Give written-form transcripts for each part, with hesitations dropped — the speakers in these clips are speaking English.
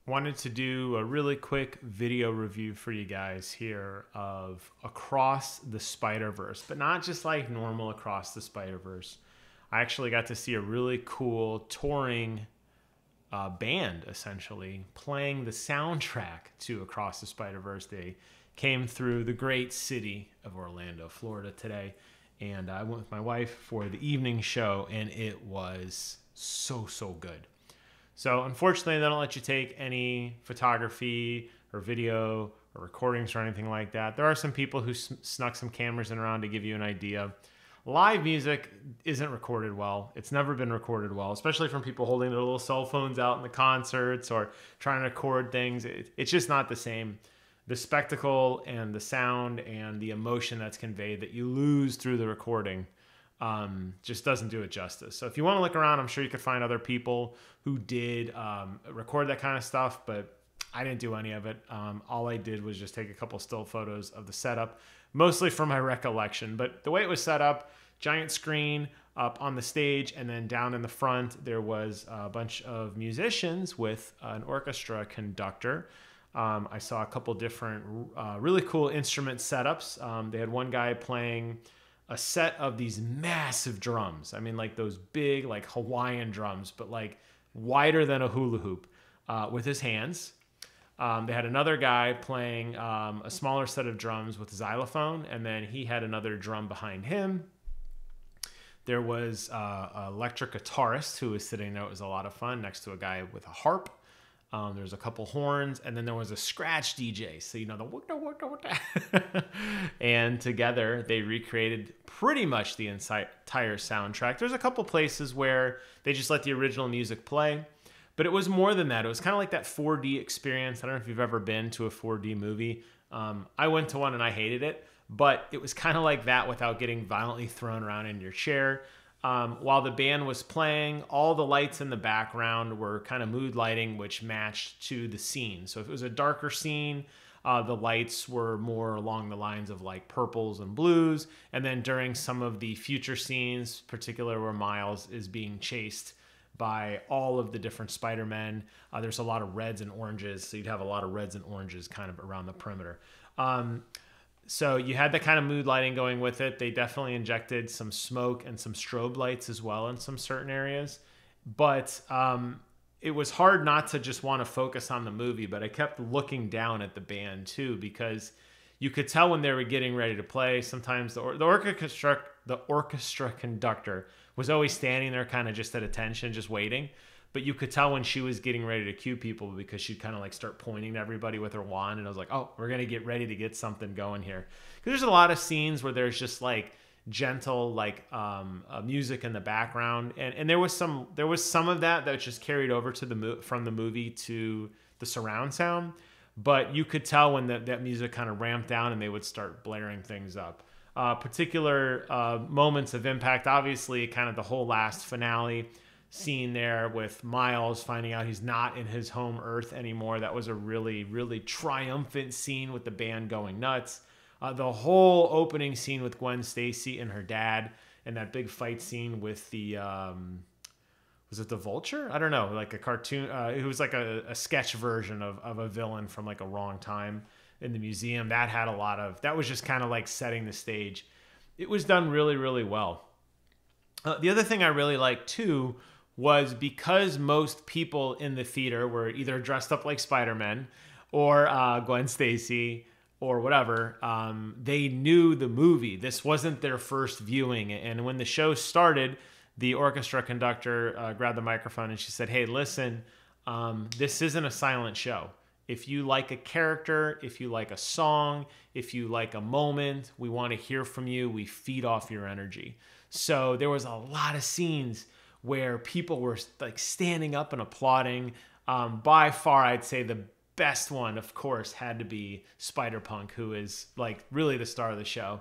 Wanted to do a really quick video review for you guys here of Across the Spider-Verse, but not just like normal Across the Spider-Verse. I actually got to see a really cool touring band, essentially, playing the soundtrack to Across the Spider-Verse. They came through the great city of Orlando, Florida today, and I went with my wife for the evening show, and it was so good. So unfortunately, they don't let you take any photography or video or recordings or anything like that. There are some people who snuck some cameras in around to give you an idea. Live music isn't recorded well. It's never been recorded well, especially from people holding their little cell phones out in the concerts or trying to record things. It's just not the same. The spectacle and the sound and the emotion that's conveyed that you lose through the recording just doesn't do it justice. So if you want to look around, I'm sure you could find other people who did record that kind of stuff, but I didn't do any of it. All I did was just take a couple still photos of the setup, mostly from my recollection. But the way it was set up, giant screen up on the stage, and then down in the front, there was a bunch of musicians with an orchestra conductor. I saw a couple different really cool instrument setups. They had one guy playing a set of these massive drums. I mean, like those big, like Hawaiian drums, but like wider than a hula hoop with his hands. They had another guy playing a smaller set of drums with a xylophone, and then he had another drum behind him. There was an electric guitarist who was sitting there. It was a lot of fun next to a guy with a harp. There's a couple horns, and then there was a scratch DJ. So, you know, the and together they recreated pretty much the entire soundtrack. There's a couple places where they just let the original music play, but it was more than that. It was kind of like that 4D experience. I don't know if you've ever been to a 4D movie. I went to one and I hated it, but it was kind of like that without getting violently thrown around in your chair. While the band was playing, all the lights in the background were kind of mood lighting, which matched to the scene. So if it was a darker scene, the lights were more along the lines of like purples and blues. And then during some of the future scenes, particularly where Miles is being chased by all of the different Spider-Men, there's a lot of reds and oranges. So you'd have a lot of reds and oranges kind of around the perimeter. So you had that kind of mood lighting going with it. They definitely injected some smoke and some strobe lights as well in some certain areas. But it was hard not to just want to focus on the movie, but I kept looking down at the band too, because you could tell when they were getting ready to play. Sometimes the orchestra conductor was always standing there kind of just at attention, just waiting. But you could tell when she was getting ready to cue people, because she'd kind of like start pointing to everybody with her wand. And I was like, oh, we're going to get ready to get something going here. Because there's a lot of scenes where there's just like gentle, like music in the background. And there was some of that just carried over to from the movie to the surround sound. But you could tell when that music kind of ramped down and they would start blaring things up. Particular moments of impact, obviously kind of the whole last finale scene there with Miles finding out he's not in his home Earth anymore. That was a really triumphant scene with the band going nuts. The whole opening scene with Gwen Stacy and her dad, and that big fight scene with the was it the Vulture? I don't know, like a cartoon. It was like a sketch version of a villain from like a wrong time in the museum. That had a lot of, that was just kind of like setting the stage. It was done really well. The other thing I really liked too was, because most people in the theater were either dressed up like Spider-Man or Gwen Stacy or whatever, they knew the movie. This wasn't their first viewing. And when the show started, the orchestra conductor grabbed the microphone and she said, hey, listen, this isn't a silent show. If you like a character, if you like a song, if you like a moment, we want to hear from you. We feed off your energy. So there was a lot of scenes where people were like standing up and applauding. By far, I'd say the best one, of course, had to be Spider-Punk, who is like really the star of the show.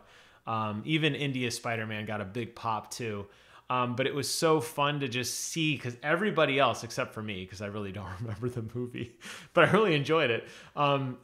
Even India's Spider-Man got a big pop too. But it was so fun to just see, because everybody else, except for me, because I really don't remember the movie, but I really enjoyed it.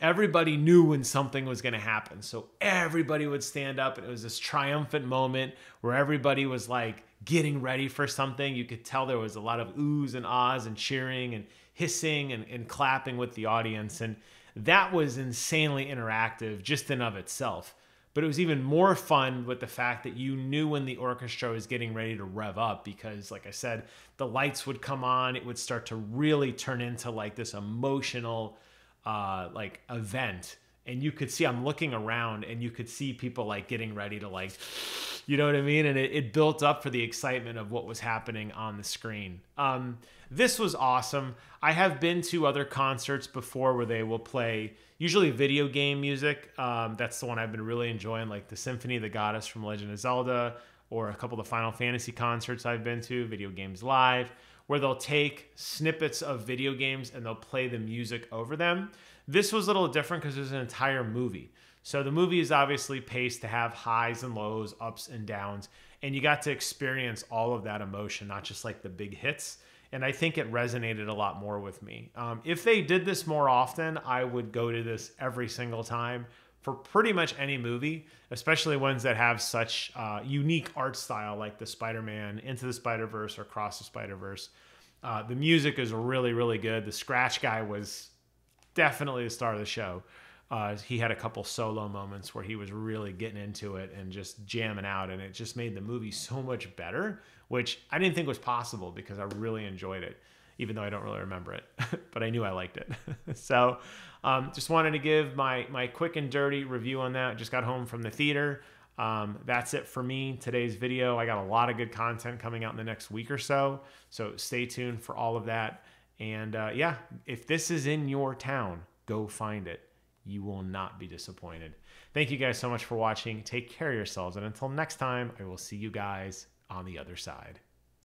Everybody knew when something was going to happen. So everybody would stand up, and it was this triumphant moment where everybody was like getting ready for something. You could tell there was a lot of oohs and ahs and cheering, and hissing and clapping with the audience. And that was insanely interactive just in of itself. But it was even more fun with the fact that you knew when the orchestra was getting ready to rev up, because like I said, the lights would come on, it would start to really turn into like this emotional like event. And you could see, I'm looking around and you could see people like getting ready to like, you know what I mean? And it built up for the excitement of what was happening on the screen. This was awesome. I have been to other concerts before where they will play usually video game music. That's the one I've been really enjoying, like the Symphony of the Goddess from Legend of Zelda, or a couple of the Final Fantasy concerts I've been to, Video Games Live, where they'll take snippets of video games and they'll play the music over them. This was a little different because there's an entire movie. So the movie is obviously paced to have highs and lows, ups and downs, and you got to experience all of that emotion, not just like the big hits. And I think it resonated a lot more with me. If they did this more often, I would go to this every single time for pretty much any movie, especially ones that have such unique art style like the Spider-Man, Into the Spider-Verse, or Across the Spider-Verse. The music is really, really good. The scratch guy was definitely the star of the show. He had a couple solo moments where he was really getting into it and just jamming out, and it just made the movie so much better, which I didn't think was possible because I really enjoyed it, even though I don't really remember it, but I knew I liked it. So just wanted to give my quick and dirty review on that. Just got home from the theater. That's it for me, today's video. I got a lot of good content coming out in the next week or so stay tuned for all of that. And yeah, if this is in your town, go find it. You will not be disappointed. Thank you guys so much for watching. Take care of yourselves. And until next time, I will see you guys on the other side.